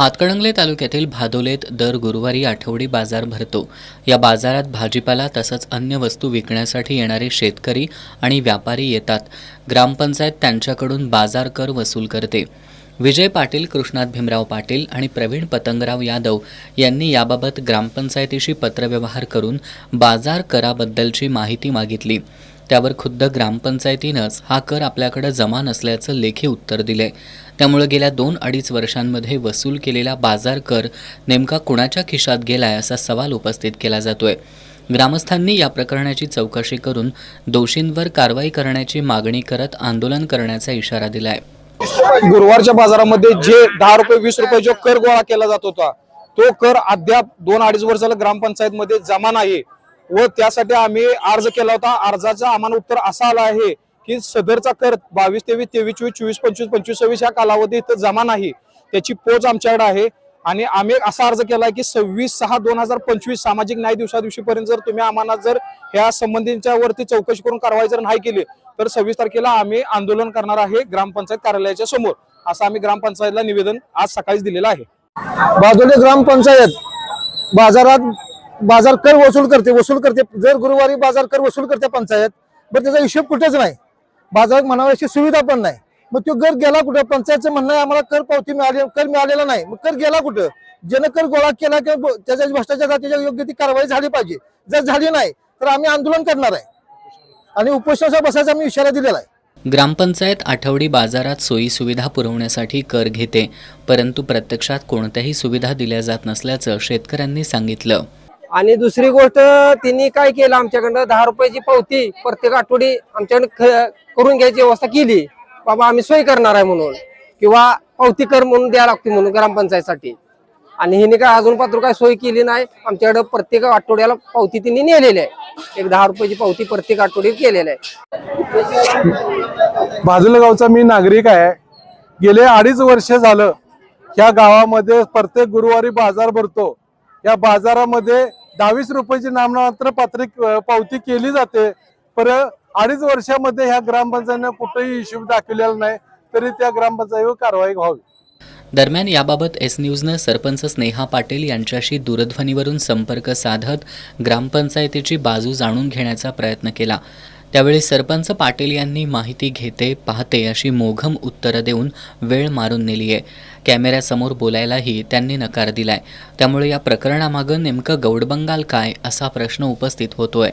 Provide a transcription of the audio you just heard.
हातकणंगले तालुक्यातील भादोलेत दर गुरुवारी आठवडी बाजार भरतो। या बाजारात भाजीपाला तसंच अन्य वस्तू विकण्यासाठी येणारे शेतकरी आणि व्यापारी येतात। ग्रामपंचायत त्यांच्याकडून बाजार कर वसूल करते। विजय पाटील, कृष्णात भीमराव पाटील आणि प्रवीण पतंगराव यादव यांनी याबाबत ग्रामपंचायतीशी पत्रव्यवहार करून बाजार कराबद्दलची माहिती मागितली। त्यावर खुद्द ग्रामपंचायतीनंच हा कर आपल्याकडे जमा नसल्याचं लेखी उत्तर दिले। त्यामुळे गेल्या 2-2.5 वर्षांमध्ये वसूल केलेला बाजार कर नेमका कुणाच्या खिशात गेलाय असा सवाल उपस्थित केला जातोय। ग्रामस्थांनी या प्रकरणाची चौकशी करून दोषींवर कारवाई करण्याची मागणी करत आंदोलन करण्याचा इशारा दिलाय। गुरुवारच्या बाजारामध्ये जे 10 रुपये 20 रुपये जो कर गोळा केला जात होता तो कर अद्याप 2-2.5 वर्ष झालं ग्रामपंचायत मध्ये जमा नाही व त्यासाठी आम्ही अर्ज केला होता। अर्जाचं आम्हाला उत्तर असं आलं आहे की सदरचा कर 22, 23, 23, 24, 25, 25, 26 या कालावधीत जमा नाही, त्याची पोच आमच्याकडे आहे आणि आम्ही असा अर्ज केला की 26/6/2025 सामाजिक न्याय दिवसापर्यंत जर तुम्ही आम्हाला जर ह्या संबंधींच्या वरती चौकशी करून कारवाई जर नाही केली तर 26 तारखेला आम्ही आंदोलन करणार आहे ग्रामपंचायत कार्यालयाच्या समोर, असं आम्ही ग्रामपंचायतला निवेदन आज सकाळीच दिलेलं आहे। भादोले ग्रामपंचायत बाजारात बाजार कर वसूल करते। जर गुरुवारी बाजार कर वसूल करते पंचायत, पण त्याचा हिशोब कुठेच नाही। बाजारात म्हणावी अशी सुविधा पण नाही। मग तो कर गेला कुठं? पंचायतचं म्हणणं आहे आम्हाला कर पावती मिळालेला नाही। मग कर गेला कुठं? ज्यानं कर गोळा केला किंवा त्याच्या भ्रष्टाचार त्याच्या योग्य ती कारवाई झाली पाहिजे। जर झाली नाही तर आम्ही आंदोलन करणार आहे आणि उपोषणाचा बसायचा आम्ही इशारा दिलेला आहे। ग्रामपंचायत आठवडी बाजारात सोयी सुविधा पुरवण्यासाठी कर घेते, परंतु प्रत्यक्षात कोणत्याही सुविधा दिल्या जात नसल्याचं शेतकऱ्यांनी सांगितलं। आणि दुसरी गोष्ट त्यांनी काय केलं, आमच्याकडनं 10 रुपयाची पावती प्रत्येक आठवडी आमच्याकडे करून घ्यायची व्यवस्था केली। बाबा आम्ही सोय करणार आहे म्हणून किंवा पावती कर म्हणून द्यायला लागते म्हणून ग्रामपंचायतसाठी, आणि हिने काय अजून पात्र काय सोय केली नाही। आमच्याकडे प्रत्येक आठवड्याला पावती त्यांनी नेलेली आहे, एक 10 रुपयाची पावती प्रत्येक आठवड्यात केलेली आहे। भादोले गावचा मी नागरिक आहे। गेले 2.5 वर्ष झालं ह्या गावामध्ये प्रत्येक गुरुवारी बाजार भरतो। या बाजारामध्ये 22 रुपयाची नाममात्र पावती केली जाते, पर 2.5 वर्षामध्ये ह्या ग्रामपंचायतीने कुठेही हिशोब दाखवलेला नाही, तरी त्या ग्रामपंचायतीवर कारवाई व्हावी। दरम्यान याबाबत एस न्यूजनं सरपंच स्नेहा पाटील यांच्याशी दूरध्वनीवरून संपर्क साधत ग्रामपंचायतीची बाजू जाणून घेण्याचा प्रयत्न केला। त्यावेळी सरपंच पाटील यांनी माहिती घेते पाहते अशी मोघम उत्तरं देऊन वेळ मारून नेली आहे। कॅमेऱ्यासमोर बोलायलाही त्यांनी नकार दिलाय। त्यामुळे या प्रकरणामागं नेमकं गौडबंगाल काय असा प्रश्न उपस्थित होतोय।